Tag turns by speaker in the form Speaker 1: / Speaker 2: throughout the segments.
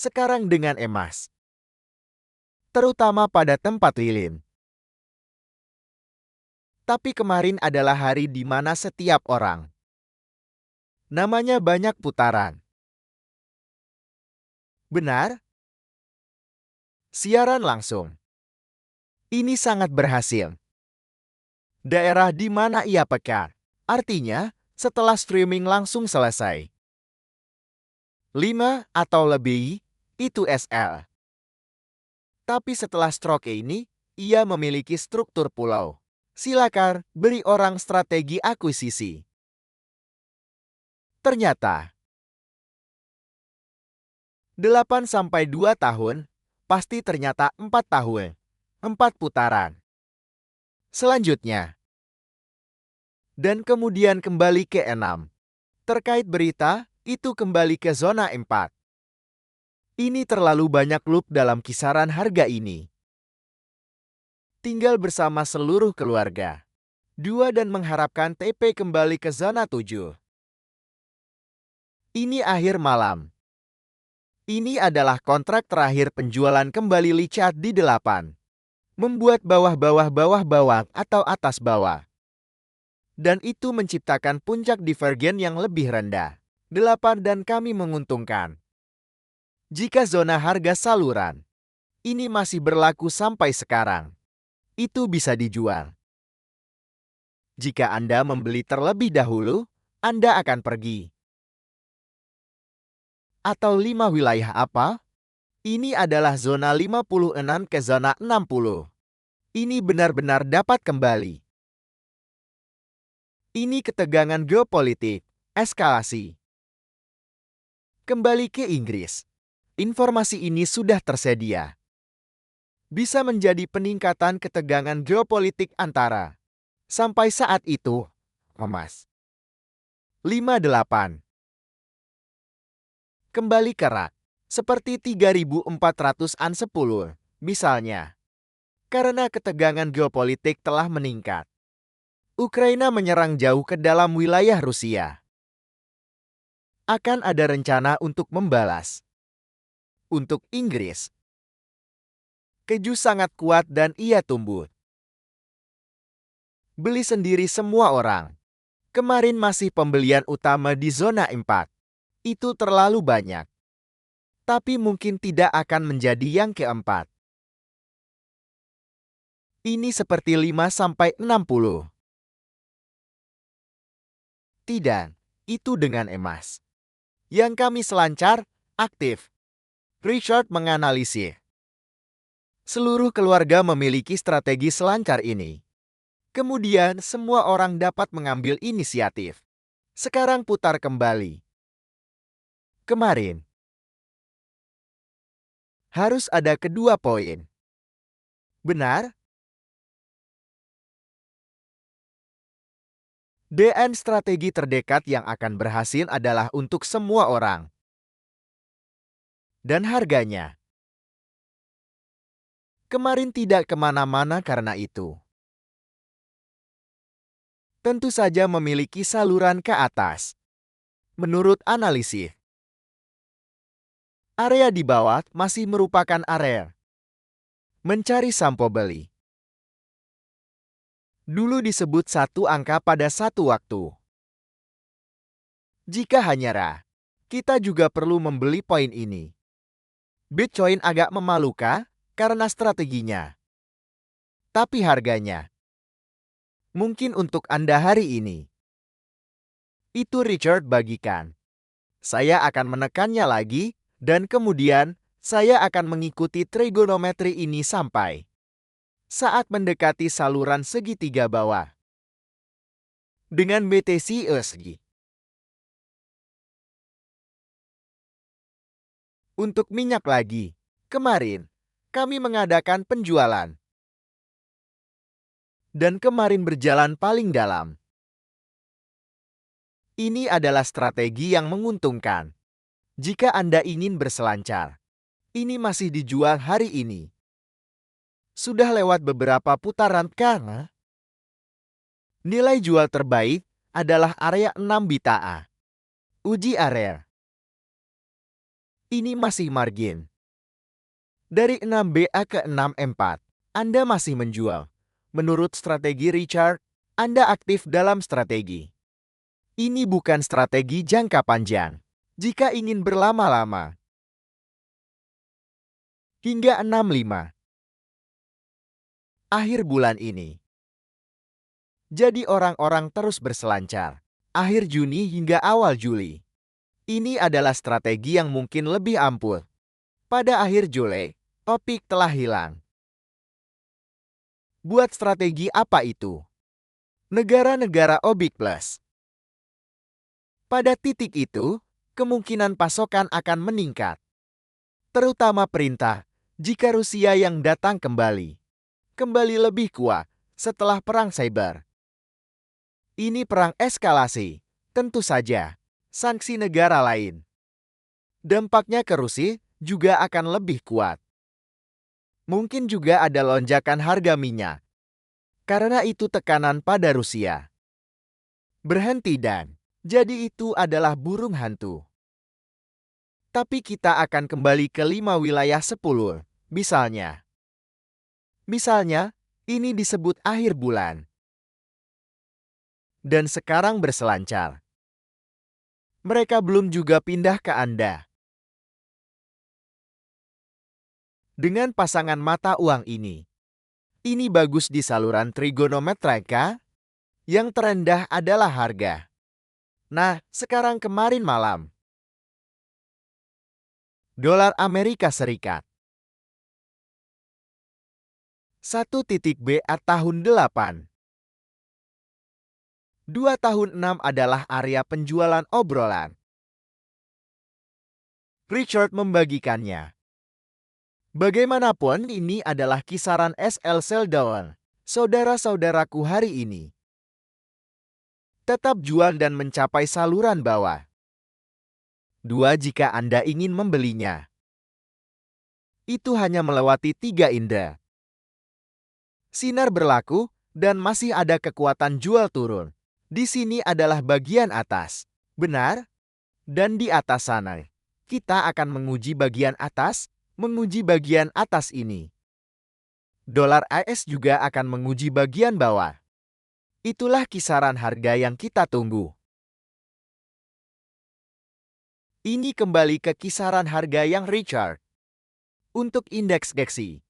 Speaker 1: sekarang dengan emas. Terutama pada tempat lilin. Tapi kemarin adalah hari di mana setiap orang. Namanya banyak putaran. Benar? Siaran langsung. Ini sangat berhasil. Daerah di mana ia pekat. Artinya, setelah streaming langsung selesai. 5 atau lebih, itu SL. Tapi setelah stroke ini, ia memiliki struktur pulau. Silakan beri orang strategi akuisisi. Ternyata, 8-2 tahun, pasti ternyata 4 tahun. 4 putaran. Selanjutnya. Dan kemudian kembali ke 6. Terkait berita, itu kembali ke zona 4. Ini terlalu banyak loop dalam kisaran harga ini. Tinggal bersama seluruh keluarga. 2 dan mengharapkan TP kembali ke zona 7. Ini akhir malam. Ini adalah kontrak terakhir penjualan kembali Lichat di 8. Membuat bawah-bawah-bawah-bawah atau atas bawah. Dan itu menciptakan puncak divergen yang lebih rendah. 8 dan kami menguntungkan. Jika zona harga saluran, ini masih berlaku sampai sekarang. Itu bisa dijual. Jika Anda membeli terlebih dahulu, Anda akan pergi. Atau 5 wilayah apa? Ini adalah zona 56 ke zona 60. Ini benar-benar dapat kembali. Ini ketegangan geopolitik, eskalasi. Kembali ke Inggris. Informasi ini sudah tersedia. Bisa menjadi peningkatan ketegangan geopolitik antara. Sampai saat itu, emas. 58. Kembali ke rak. Seperti 3400-an 10, misalnya. Karena ketegangan geopolitik telah meningkat. Ukraina menyerang jauh ke dalam wilayah Rusia. Akan ada rencana untuk membalas. Untuk Inggris, keju sangat kuat dan ia tumbuh. Beli sendiri semua orang. Kemarin masih pembelian utama di zona 4. Itu terlalu banyak. Tapi mungkin tidak akan menjadi yang keempat. Ini seperti 5-60. Tidak, itu dengan emas. Yang kami selancar, aktif. Richard menganalisis. Seluruh keluarga memiliki strategi selancar ini. Kemudian semua orang dapat mengambil inisiatif. Sekarang putar kembali. Kemarin. Harus ada kedua poin. Benar? DN strategi terdekat yang akan berhasil adalah untuk semua orang. Dan harganya. Kemarin tidak kemana-mana karena itu. Tentu saja memiliki saluran ke atas. Menurut analisis. Area di bawah masih merupakan area mencari sampo beli. Dulu disebut satu angka pada satu waktu. Jika hanya RA, kita juga perlu membeli poin ini. Bitcoin agak memalukan karena strateginya. Tapi harganya. Mungkin untuk Anda hari ini. Itu Richard bagikan. Saya akan menekannya lagi, dan kemudian saya akan mengikuti trigonometri ini sampai saat mendekati saluran segitiga bawah. Dengan BTC USD. Untuk minyak lagi, kemarin kami mengadakan penjualan. Dan kemarin berjalan paling dalam. Ini adalah strategi yang menguntungkan. Jika Anda ingin berselancar, ini masih dijual hari ini. Sudah lewat beberapa putaran karena nilai jual terbaik adalah area 6 BTA. Uji area. Ini masih margin. Dari 6BA ke 6M4, Anda masih menjual. Menurut strategi Richard, Anda aktif dalam strategi. Ini bukan strategi jangka panjang. Jika ingin berlama-lama. Hingga 65. Akhir bulan ini. Jadi orang-orang terus berselancar. Akhir Juni hingga awal Juli. Ini adalah strategi yang mungkin lebih ampuh. Pada akhir Juli, topik telah hilang. Buat strategi apa itu? Negara-negara OPEC Plus. Pada titik itu, kemungkinan pasokan akan meningkat. Terutama perintah, jika Rusia yang datang kembali lebih kuat setelah perang cyber. Ini perang eskalasi, tentu saja, sanksi negara lain. Dampaknya ke Rusia juga akan lebih kuat. Mungkin juga ada lonjakan harga minyak. Karena itu tekanan pada Rusia. Berhenti dan, jadi itu adalah burung hantu. Tapi kita akan kembali ke 5 wilayah 10, misalnya. Misalnya, ini disebut akhir bulan. Dan sekarang berselancar. Mereka belum juga pindah ke Anda. Dengan pasangan mata uang ini bagus di saluran trigonometrika. Yang terendah adalah harga. Nah, sekarang kemarin malam. Dolar Amerika Serikat. 1.BA tahun 8. 2 tahun 6 adalah area penjualan obrolan. Richard membagikannya. Bagaimanapun ini adalah kisaran SL sell down. Saudara-saudaraku hari ini. Tetap jual dan mencapai saluran bawah. 2 jika Anda ingin membelinya. Itu hanya melewati 3 indra. Sinar berlaku dan masih ada kekuatan jual turun. Di sini adalah bagian atas. Benar? Dan di atas sana. Kita akan menguji bagian atas, menguji bagian atas ini. Dolar AS juga akan menguji bagian bawah. Itulah kisaran harga yang kita tunggu. Ini kembali ke kisaran harga yang Richard. Untuk indeks GEXI.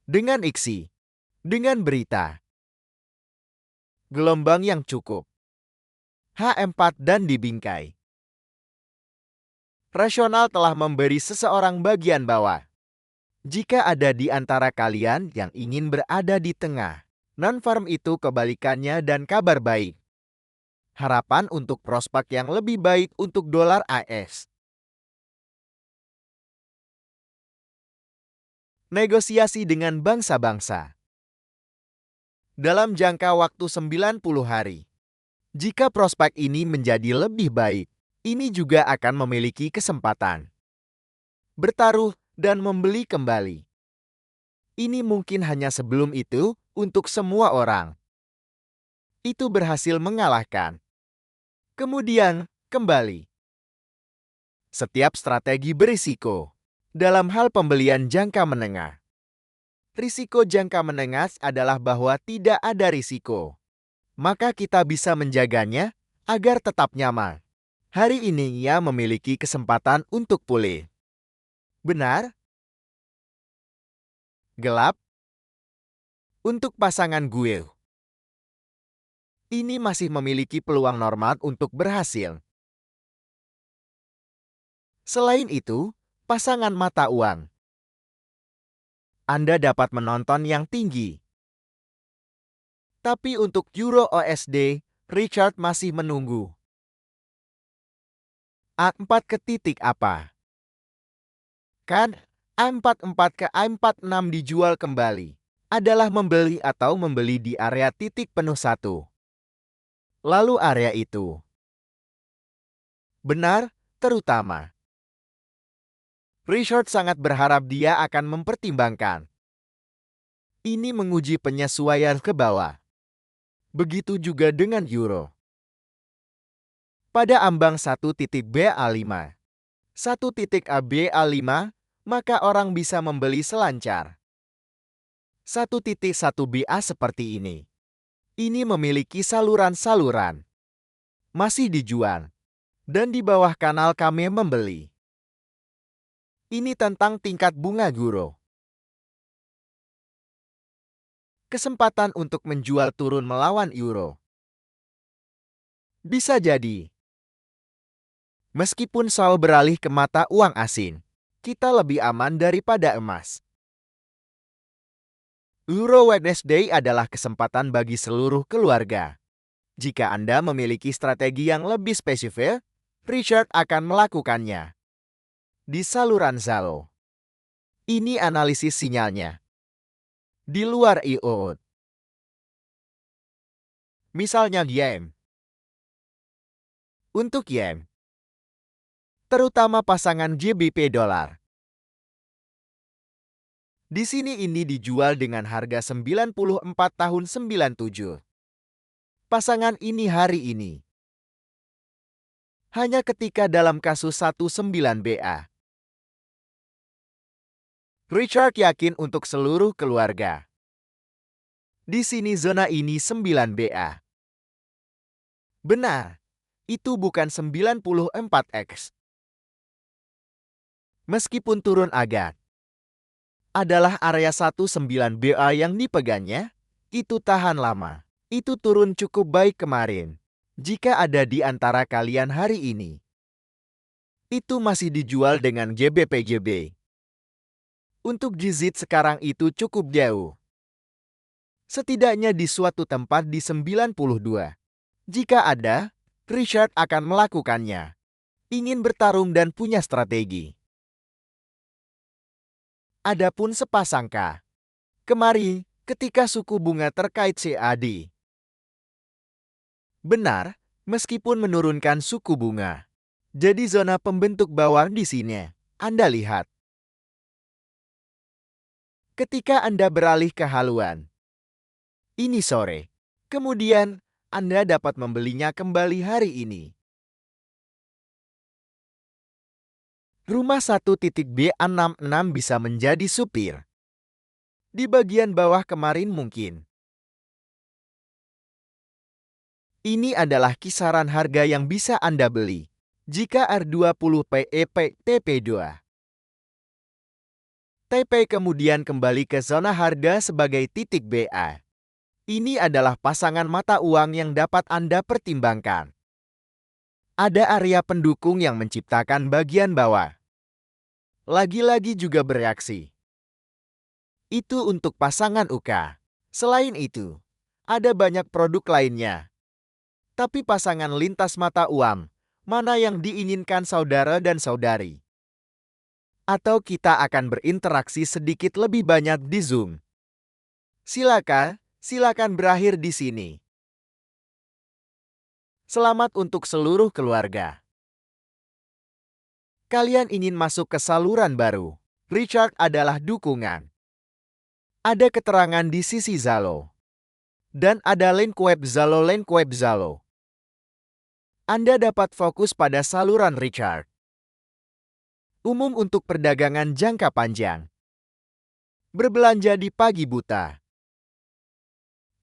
Speaker 1: Dengan IXI. Dengan berita. Gelombang yang cukup. H4 dan dibingkai. Rasional telah memberi seseorang bagian bawah. Jika ada di antara kalian yang ingin berada di tengah, non-farm itu kebalikannya dan kabar baik. Harapan untuk prospek yang lebih baik untuk dolar AS. Negosiasi dengan bangsa-bangsa. Dalam jangka waktu 90 hari. Jika prospek ini menjadi lebih baik, ini juga akan memiliki kesempatan bertaruh dan membeli kembali. Ini mungkin hanya sebelum itu untuk semua orang. Itu berhasil mengalahkan. Kemudian, kembali. Setiap strategi berisiko. Dalam hal pembelian jangka menengah. Risiko jangka menengah adalah bahwa tidak ada risiko. Maka kita bisa menjaganya agar tetap nyaman. Hari ini ia memiliki kesempatan untuk pulih. Benar? Gelap? Untuk pasangan gue. Ini masih memiliki peluang normal untuk berhasil. Selain itu, pasangan mata uang. Anda dapat menonton yang tinggi. Tapi untuk Euro USD, Richard masih menunggu. A4 ke titik apa? Kan, A44 ke A46 dijual kembali. Adalah membeli atau membeli di area titik penuh 1. Lalu area itu. Benar, terutama. Richard sangat berharap dia akan mempertimbangkan. Ini menguji penyesuaian ke bawah. Begitu juga dengan euro. Pada ambang 1.BA5. 1.ABA5, maka orang bisa membeli selancar. 1.1BA seperti ini. Ini memiliki saluran-saluran. Masih dijual. Dan di bawah kanal kami membeli. Ini tentang tingkat bunga guru. Kesempatan untuk menjual turun melawan euro. Bisa jadi. Meskipun Sol beralih ke mata uang asing, kita lebih aman daripada emas. Euro Wednesday adalah kesempatan bagi seluruh keluarga. Jika Anda memiliki strategi yang lebih spesifik, Richard akan melakukannya. Di saluran Zalo. Ini analisis sinyalnya. Di luar IO. Misalnya yen. Untuk yen, terutama pasangan GBP dolar. Di sini ini dijual dengan harga 94 tahun 97. Pasangan ini hari ini. Hanya ketika dalam kasus 19BA. Richard yakin untuk seluruh keluarga. Di sini zona ini 9BA. Benar, itu bukan 94X. Meskipun turun agak. Adalah area 19BA yang dipegangnya, itu tahan lama. Itu turun cukup baik kemarin. Jika ada di antara kalian hari ini, itu masih dijual dengan GBP. Untuk Jizit sekarang itu cukup jauh. Setidaknya di suatu tempat di 92. Jika ada, Richard akan melakukannya. Ingin bertarung dan punya strategi. Adapun sepasangka. Kemari, ketika suku bunga terkait CAD. Benar, meskipun menurunkan suku bunga. Jadi zona pembentuk bawah di sini. Anda lihat. Ketika Anda beralih ke haluan. Ini sore. Kemudian, Anda dapat membelinya kembali hari ini. Rumah 1.B66 bisa menjadi supir. Di bagian bawah kemarin mungkin. Ini adalah kisaran harga yang bisa Anda beli. Jika R20 PEP TP2. TP kemudian kembali ke zona harga sebagai titik BA. Ini adalah pasangan mata uang yang dapat Anda pertimbangkan. Ada area pendukung yang menciptakan bagian bawah. Lagi-lagi juga bereaksi. Itu untuk pasangan UK. Selain itu, ada banyak produk lainnya. Tapi pasangan lintas mata uang, mana yang diinginkan saudara dan saudari? Atau kita akan berinteraksi sedikit lebih banyak di Zoom? Silakan berakhir di sini. Selamat untuk seluruh keluarga. Kalian ingin masuk ke saluran baru. Richard adalah dukungan. Ada keterangan di sisi Zalo. Dan ada link web Zalo. Anda dapat fokus pada saluran Richard. Umum untuk perdagangan jangka panjang. Berbelanja di pagi buta.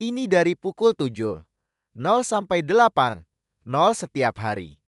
Speaker 1: Ini dari pukul 7.00 sampai 8.00 setiap hari.